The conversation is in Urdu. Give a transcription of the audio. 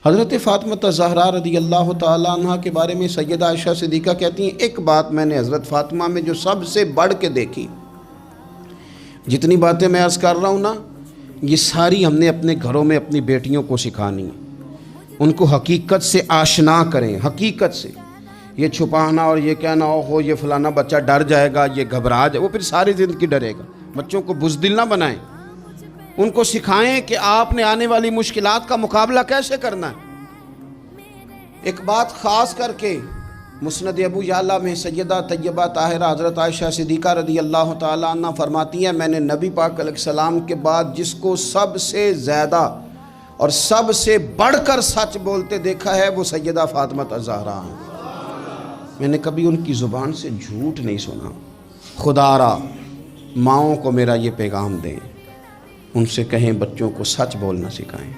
حضرت فاطمہ زہرا رضی اللہ تعالیٰ عنہ کے بارے میں سیدہ عائشہ صدیقہ کہتی ہیں ایک بات میں نے حضرت فاطمہ میں جو سب سے بڑھ کے دیکھی، جتنی باتیں میں عرض کر رہا ہوں نا، یہ ساری ہم نے اپنے گھروں میں اپنی بیٹیوں کو سکھانی ہے، ان کو حقیقت سے آشنا کریں، حقیقت سے۔ یہ چھپانا اور یہ کہنا ہو یہ فلانا بچہ ڈر جائے گا، یہ گھبرا جائے، وہ پھر ساری زندگی ڈرے گا۔ بچوں کو بزدل نہ بنائیں، ان کو سکھائیں کہ آپ نے آنے والی مشکلات کا مقابلہ کیسے کرنا ہے۔ ایک بات خاص کر کے مسند ابو یعلا میں سیدہ طیبہ طاہرہ حضرت عائشہ صدیقہ رضی اللہ تعالیٰ عنہ فرماتی ہیں، میں نے نبی پاک علیہ السلام کے بعد جس کو سب سے زیادہ اور سب سے بڑھ کر سچ بولتے دیکھا ہے وہ سیدہ فاطمہ زہرا ہیں۔ میں نے کبھی ان کی زبان سے جھوٹ نہیں سنا۔ خدا را ماؤں کو میرا یہ پیغام دیں، ان سے کہیں بچوں کو سچ بولنا سکھائیں۔